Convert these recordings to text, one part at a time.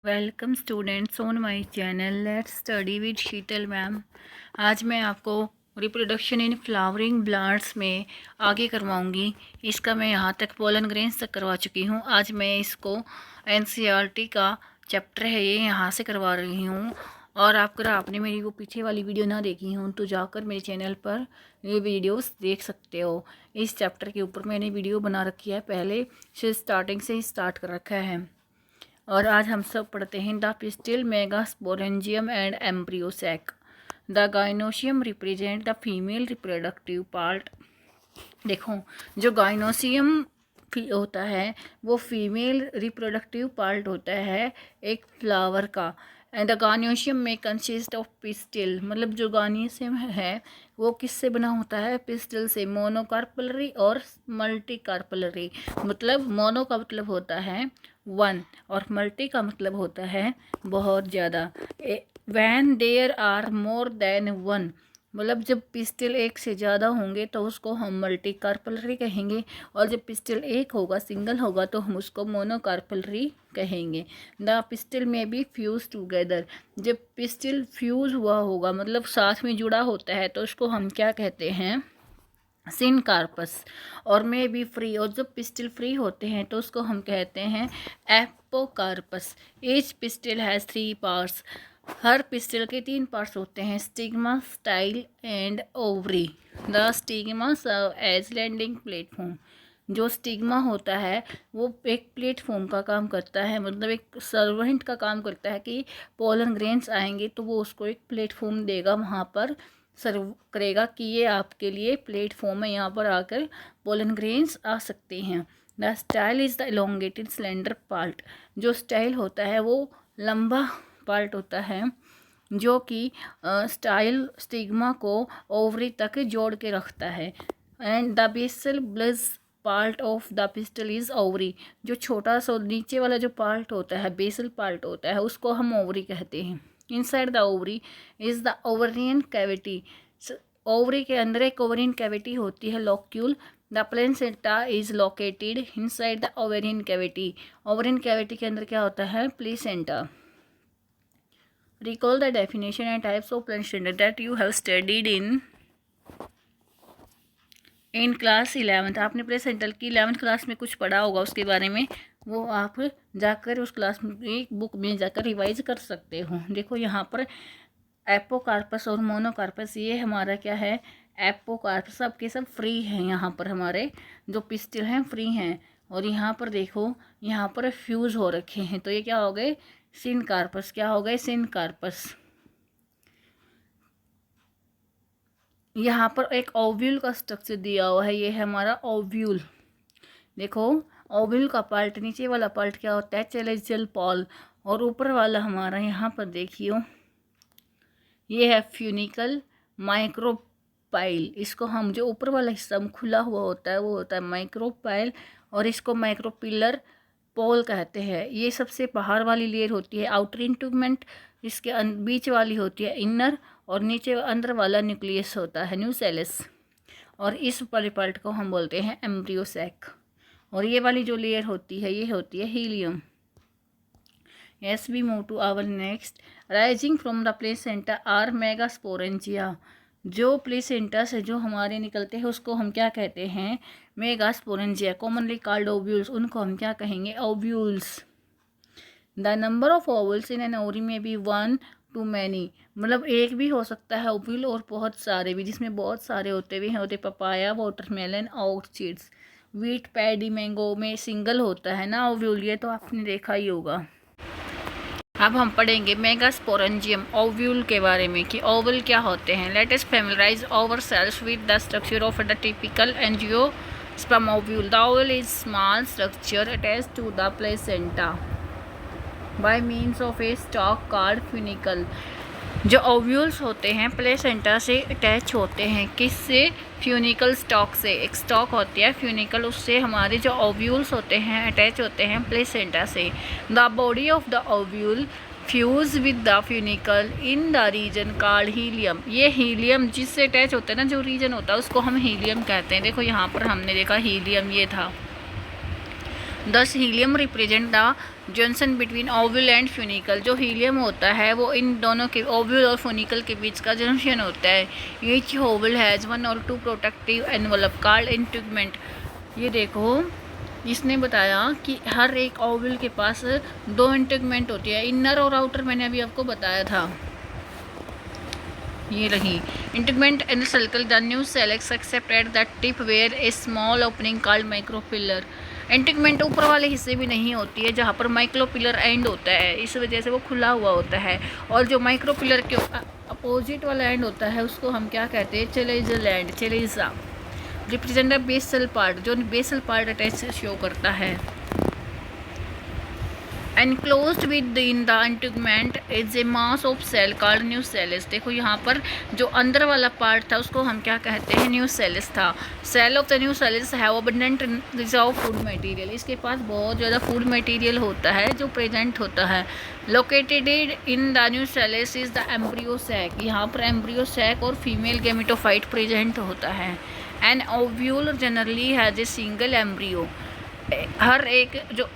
Welcome students on my channel let's study with Sheetal ma'am. आज मैं आपको reproduction in flowering plants में आगे करवाऊंगी। इसका मैं यहाँ तक पोलन ग्रेन्स तक करवा चुकी हूँ। आज मैं इसको एनसीईआरटी का चैप्टर है ये यहाँ से करवा रही हूँ। और अगर आपने मेरी वो पीछे वाली वीडियो ना देखी हूँ तो जाकर मेरे चैनल पर ये वीडियोस देख सकते हो। इस चैप्टर के ऊपर मैंने वीडियो बना रखी है, पहले से स्टार्टिंग से ही स्टार्ट कर रखा है। और आज हम सब पढ़ते हैं the pistil megasporangium and embryo sac. The gynoecium represent the female reproductive part. देखो, जो गाइनोसियम होता है वो फीमेल रिप्रोडक्टिव पार्ट होता है एक फ्लावर का। एंड द गाइनोसियम में कंसिस्ट ऑफ पिस्टिल, मतलब जो गाइनोसियम है वो किससे बना होता है? पिस्टिल से। मोनोकार्पलरी और मल्टीकार्पलरी। मतलब मोनो का मतलब होता है वन और मल्टी का मतलब होता है बहुत ज़्यादा। When there are more than one, मतलब जब पिस्टिल एक से ज़्यादा होंगे तो उसको हम मल्टी कार्पलरी कहेंगे, और जब पिस्टिल एक होगा, सिंगल होगा, तो हम उसको मोनोकार्पलरी कहेंगे। द पिस्टिल में बी फ्यूज टुगेदर, जब पिस्टिल फ्यूज हुआ होगा मतलब साथ में जुड़ा होता है तो उसको हम क्या कहते हैं? सिनकार्पस। और में बी फ्री, और जब पिस्टिल फ्री होते हैं तो उसको हम कहते हैं apocarpous. Each pistil has 3 parts, हर पिस्टिल के 3 पार्ट्स होते हैं, stigma, style and ovary. The stigma serve as landing platform, जो स्टिग्मा होता है वो एक प्लेटफॉर्म का काम करता है, मतलब एक सर्वेंट का काम करता है कि पोलन ग्रेन्स आएंगे तो वो उसको एक प्लेटफॉर्म देगा, वहाँ पर सर्व करेगा कि ये आपके लिए प्लेटफॉर्म है, यहाँ पर आकर पोलन ग्रेन्स आ सकते हैं। The style is the elongated slender part, जो स्टाइल होता है वो लंबा पार्ट होता है जो कि स्टाइल स्टिग्मा को ओवरी तक जोड़ के रखता है। And the basal bulged part of the pistil is ovary, जो छोटा सा नीचे वाला जो पार्ट होता है, बेसल पार्ट होता है, उसको हम ओवरी कहते हैं। Inside the ovary is the ovarian cavity, ovary के अंदर एक ओवरियन कैविटी होती है, locule. The placenta is located inside the ovarian cavity, ovarian cavity के अंदर क्या होता है? Placenta. Recall the definition and types of placenta that you have studied in class 11th। आपने प्लेसेंटा की 11th क्लास में कुछ पढ़ा होगा उसके बारे में, वो आप जाकर उस क्लास में बुक में जाकर रिवाइज कर सकते हो। देखो यहाँ पर एपोकार्पस और मोनोकार्पस, ये हमारा क्या है? एपोकार्पस। सब के सब फ्री हैं, यहाँ पर हमारे जो पिस्टिल हैं फ्री हैं। और यहाँ पर देखो, यहाँ पर फ्यूज हो रखे हैं, तो ये क्या हो गए? सिनकार्पस। क्या हो गए? सिनकार्पस। यहाँ पर एक ओव्यूल का स्ट्रक्चर दिया हुआ है, ये है हमारा ओव्यूल। देखो, ओव्यूल का पार्ट, नीचे वाला पार्ट क्या होता है? चेलेजियल पॉल। और ऊपर वाला हमारा यहाँ पर देखियो, ये है फ्यूनिकल माइक्रोपाइल। इसको हम, जो ऊपर वाला हिस्सा खुला हुआ होता है वो होता है माइक्रोपाइल, और इसको माइक्रोपिलर पोल कहते हैं। ये सबसे बाहर वाली लेयर होती है आउटर इंटूगमेंट, इसके बीच वाली होती है इनर, और नीचे अंदर वाला न्यूक्लियस होता है न्यूसेलस। और इस वाले पार्ट को हम बोलते हैं एम्ब्रियोसैक। और ये वाली जो लेयर होती है ये होती है helium. Yes, we move to our next. Rising from the placenta are megasporangia. जो प्लेसेंटा से जो हमारे निकलते हैं उसको हम क्या कहते हैं? मेगास्पोरेंजिया। कॉमनली कॉल्ड ओव्यूल्स, उनको हम क्या कहेंगे? Ovules. The number of ovules in an ovary में बी 1 to many, मतलब एक भी हो सकता है ओव्यूल और बहुत सारे भी, जिसमें बहुत सारे होते हुए होते papaya, watermelon, orchids, wheat, paddy, mango में सिंगल होता है ना ओव्यूल, ये तो आपने देखा ही होगा। अब हम पढ़ेंगे मेगास्पोरेंजियम ओव्यूल के बारे में कि ओवल क्या होते हैं। Let us familiarize ourselves with the structure of the typical angiosperm ovule. The oval is small structure attached to the placenta by means of a stalk called funicle. जो ovules होते हैं प्लेसेंटा से attach होते हैं, किससे? Funicle stock से। एक stock होती है फ्यूनिकल, उससे हमारे जो ओव्यूल्स होते हैं अटैच होते हैं प्लेसेंटा से। The body of the ovule fuse with the funicle in the reason called helium. ये हीलियम जिससे अटैच होता है ना, जो रीजन होता है उसको हम हीलियम कहते हैं। देखो यहाँ पर हमने देखा हीलियम ये था। दस helium represent the junction between ovule and funicle. जो हीलियम होता है वो इन दोनों के ओव्यूल और फ्यूनिकल के बीच का जंक्शन होता है। ईच ओव्यूल हैज़ वन और टू प्रोटेक्टिव एनवलप कॉल्ड इंटीग्मेंट। ये देखो, इसने बताया कि हर एक ओव्यूल के पास दो इंटीग्मेंट होती है, इनर और आउटर। मैंने अभी आपको बताया था, ये रही integument encircle the nucellus except at the tip where a small opening called micropyle. Integument ऊपर वाले हिस्से भी नहीं होती है जहाँ पर माइक्रोपिलर एंड होता है, इस वजह से वो खुला हुआ होता है। और जो माइक्रोपिलर के अपोजिट वाला एंड होता है उसको हम क्या कहते हैं, chalazal end. Chalaza represent the basal part, जो बेसल पार्ट अटैच शो करता है। Enclosed within the integument is a mass of cell called nucellus. देखो यहाँ पर जो अंदर वाला पार्ट था उसको हम क्या कहते हैं, न्यूसेलिस था। Cell of the nucellus have abundant reserve food material. इसके पास बहुत ज़्यादा फूड मटेरियल होता है जो प्रेजेंट होता है। Located in the nucellus is the embryo sac. यहाँ पर एम्ब्रियो सैक और फीमेल गेमेटोफाइट प्रेजेंट होता है। An ovule generally has a single embryo. हर एक जो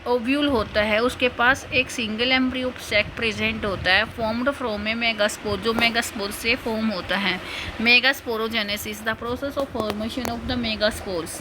ओव्यूल होता है उसके पास एक सिंगल एम्ब्रियो सैक प्रेजेंट होता है, फॉर्म्ड फ्रॉम ए मेगास्पोर, जो मेगास्पोर से फॉर्म होता है। Megasporogenesis the process of formation of the megaspores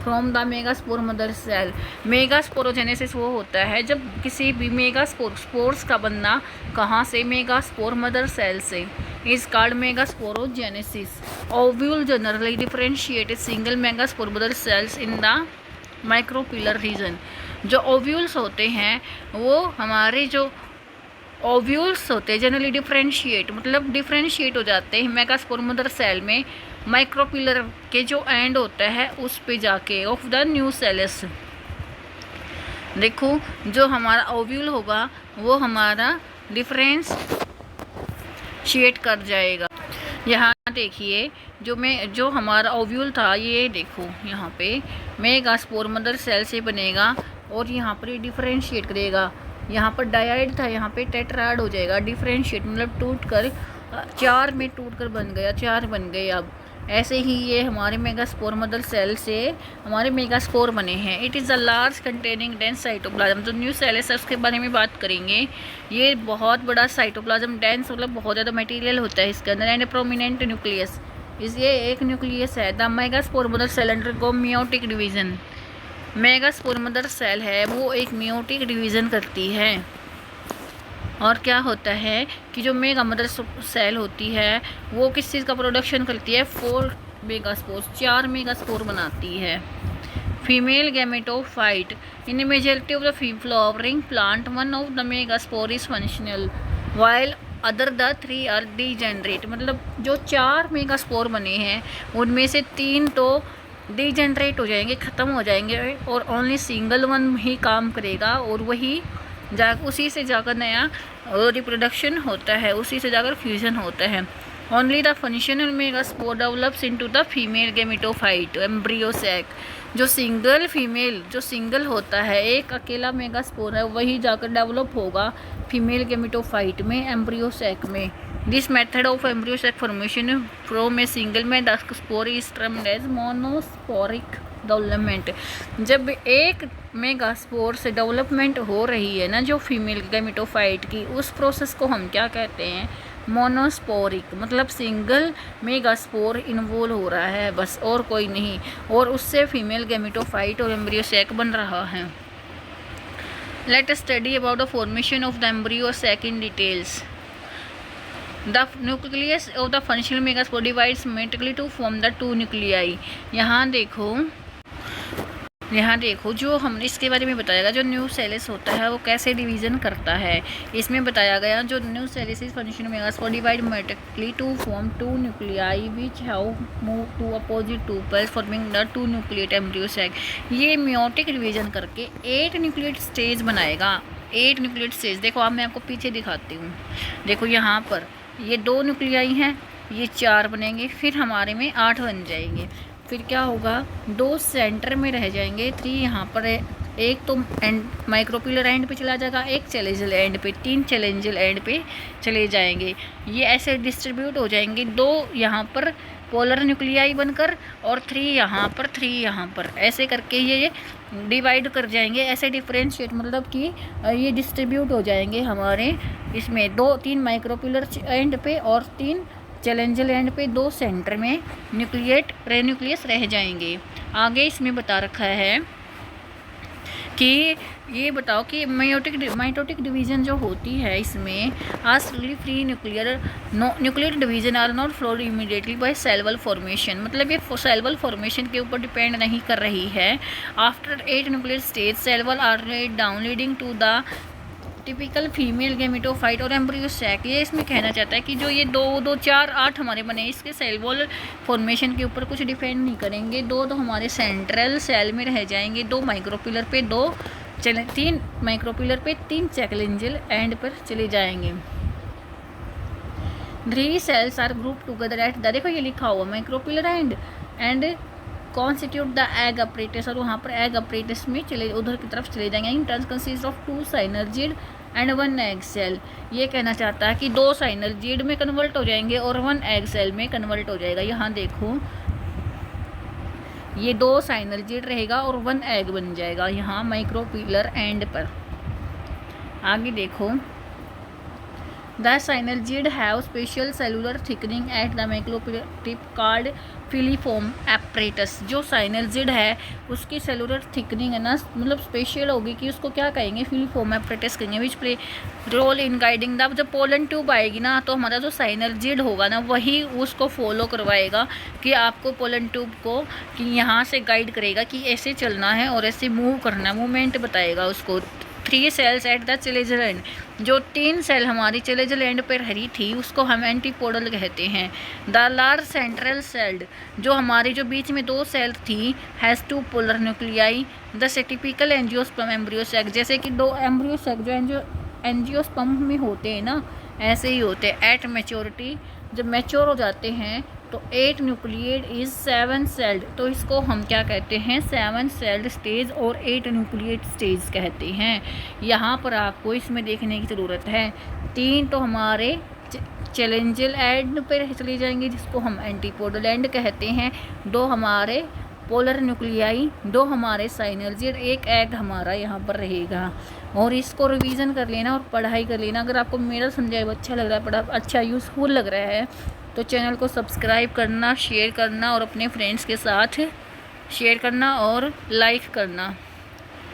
from the megaspore mother cell. Megasporogenesis वो होता है जब किसी भी स्पोर्स का बनना कहाँ से, मेगास्पोर मदर सेल से, is called megasporogenesis. Ovule generally differentiated single megaspore mother cells in the micropylar region. जो ओव्यूल्स होते हैं वो हमारे जो ओव्यूल्स होते हैं जनरली डिफरेंशिएट, मतलब डिफरेंशिएट हो जाते हैं मेगास्पोर मदर सेल में, माइक्रोपिलर के जो एंड होता है उस पे जाके, ऑफ द न्यूसेलिस। देखो जो हमारा ओव्यूल होगा वो हमारा डिफरेंशिएट कर जाएगा। यहाँ देखिए जो हमारा ओव्यूल था, ये देखो यहाँ पे मेगास्पोर मदर सेल से बनेगा और यहाँ पर ये डिफरेंशिएट करेगा। यहाँ पर डायड था, यहाँ पे टेट्राड हो जाएगा। डिफरेंशिएट मतलब टूटकर चार में टूटकर बन गया, चार बन गए। अब ऐसे ही ये हमारे मेगास्पोर मदर सेल से हमारे मेगास्पोर बने हैं। It is a large containing dense cytoplasm. जो न्यूसेलिस है उसके बारे में बात करेंगे। ये बहुत बड़ा साइटोप्लाज्म, डेंस मतलब बहुत ज़्यादा मटेरियल होता है इसके अंदर। एंड प्रोमिनेंट न्यूक्लियस, इस ये एक न्यूक्लियस है। The megaspore mother cell undergo meiotic division. Megaspore mother cell है वो एक मियोटिक डिवीज़न करती है। और क्या होता है कि जो मेगा मदर सेल होती है वो किस चीज़ का प्रोडक्शन करती है, 4 मेगास्पोर्स, 4 मेगास्पोर बनाती है। Female gametophyte in majority of the flowering plant, one of the megaspore is functional while other the 3 are degenerate. मतलब जो 4 मेगास्पोर बने हैं उनमें से 3 तो डीजेनरेट हो जाएंगे, ख़त्म हो जाएंगे, और ओनली सिंगल वन ही काम करेगा और वही उसी से जाकर नया रिप्रोडक्शन होता है, उसी से जाकर फ्यूजन होता है। Only the functional megaspore develops into the female gametophyte embryo sac. जो सिंगल होता है, एक अकेला मेगास्पोर है, वही जाकर डेवलप होगा फीमेल गेमेटोफाइट में, एम्ब्रियो सैक में। This method of embryo sac formation from a single megaspore is termed as monosporic development. जब एक मेगास्पोर से डेवलपमेंट हो रही है ना जो फीमेल गैमेटोफाइट की, उस प्रोसेस को हम क्या कहते हैं, मोनोस्पोरिक। मतलब सिंगल मेगास्पोर इन्वॉल्व हो रहा है बस, और कोई नहीं, और उससे फीमेल गैमेटोफाइट और एम्ब्रियो सैक बन रहा है। Let us study about the formation of the embryo sac in details. The nucleus of the functional megaspore divides symmetrically to form the 2 nuclei. यहाँ देखो जो हम इसके बारे में बताया गया, जो न्यूसेलिस होता है वो कैसे डिवीज़न करता है। इसमें बताया गया जो nucellus is functional megaspore divide symmetrically to form 2 nuclei which have move to opposite two poles forming the 2 nucleate embryo sac. ये मियोटिक डिवीज़न करके 8 न्यूक्लिएट स्टेज बनाएगा। 8 न्यूक्लिएट स्टेज देखो, अब मैं आपको पीछे दिखाती हूँ। देखो यहाँ पर ये 2 न्यूक्लियाई हैं, ये 4 बनेंगे, फिर हमारे में 8 बन जाएंगे। फिर क्या होगा, 2 सेंटर में रह जाएंगे, 3 यहाँ पर है, एक तो एंड माइक्रोपिलर एंड पे चला जाएगा, एक चैलेंजल एंड पे, 3 चैलेंजल एंड पे चले जाएंगे। ये ऐसे डिस्ट्रीब्यूट हो जाएंगे। 2 यहाँ पर पोलर न्यूक्लियाई बनकर, और 3 यहाँ पर, 3 यहाँ पर, ऐसे करके ये डिवाइड कर जाएंगे, ऐसे डिफरेंशिएट मतलब कि ये डिस्ट्रीब्यूट हो जाएंगे हमारे इसमें 2-3 माइक्रोपिलर एंड पे और 3 चैलेंजल एंड पे, 2 सेंटर में न्यूक्लिएट न्यूक्लियस रह जाएंगे। आगे इसमें बता रखा है कि ये बताओ कि माइटोटिक डिवीजन जो होती है इसमें आस्टली free nuclear division are not followed immediately by cell wall formation, मतलब ये सेल वॉल फॉर्मेशन के ऊपर डिपेंड नहीं कर रही है। After 8 nuclear stage cell wall are laid down leading to the typical female gametophyte और एम्ब्रियो सैक। ये इसमें कहना चाहता है कि जो ये 2, 2, 4, 8 हमारे बने, इसके सेल वॉल फॉर्मेशन के ऊपर कुछ डिपेंड नहीं करेंगे। 2 तो हमारे सेंट्रल सेल में रह जाएंगे, 2 माइक्रोपिलर पे, 3 माइक्रोपिलर पे, 3 चैलेंजल एंड पर चले जाएंगे। 3 cells are group together at the, देखो ये लिखा हुआ micropylar and constitute the egg apparatus, और वहाँ पर एग अपरेटस में चले उधर की तरफ चले जाएंगे। In turn consist of 2 synergid and 1 egg cell. ये कहना चाहता है कि 2 साइनर्जिड में कन्वर्ट हो जाएंगे और 1 एग सेल में कन्वर्ट हो जाएगा। यहाँ देखो ये 2 साइनर्जिड रहेगा और 1 एग बन जाएगा यहाँ माइक्रोपिलर एंड पर। आगे देखो the साइनर्जिड have special cellular thickening at the micropylar tip called filiform apparatus. जो साइनर्जिड है उसकी सेलुलर थिकनिंग है ना, मतलब स्पेशल होगी कि उसको क्या कहेंगे, फिलीफोम एपरेटस कहेंगे, which play role in guiding the, जब पोलन ट्यूब आएगी ना तो हमारा जो साइनर्जिड होगा ना वही उसको फॉलो करवाएगा कि आपको पोलन ट्यूब को कि यहाँ से गाइड करेगा कि ऐसे चलना है और ऐसे मूव करना है, मूवमेंट बताएगा उसको। 3 cells at the chalazal end, जो 3 सेल हमारी चेलेजल एंड पर हरी थी उसको हम एंटीपोडल कहते हैं। द लार्ज सेंट्रल सेल्ड, जो हमारी जो बीच में 2 सेल थी, has 2 polar nuclei the typical angiosperm embryo sac, जैसे कि 2 एम्ब्रियोसैक जो एंजियोस्पर्म में होते हैं ना ऐसे ही होते हैं। एट मैच्योरिटी, जब मैच्योर हो जाते हैं तो 8 न्यूक्लिएट इज 7 सेल्ड, तो इसको हम क्या कहते हैं, 7 सेल्ड स्टेज और 8 न्यूक्लिएट स्टेज कहते हैं। यहाँ पर आपको इसमें देखने की ज़रूरत है, 3 तो हमारे चैलेंजल एंड पर चले जाएंगे जिसको हम एंटीपोडल एंड कहते हैं, 2 हमारे पोलर न्यूक्लियाई, 2 हमारे साइनर्जिड, 1 एग हमारा यहाँ पर रहेगा। और इसको रिवीजन कर लेना और पढ़ाई कर लेना। अगर आपको मेरा समझाया अच्छा लग रहा है, पढ़ा अच्छा यूज़फुल लग रहा है तो चैनल को सब्सक्राइब करना, शेयर करना और अपने फ्रेंड्स के साथ शेयर करना और लाइक करना।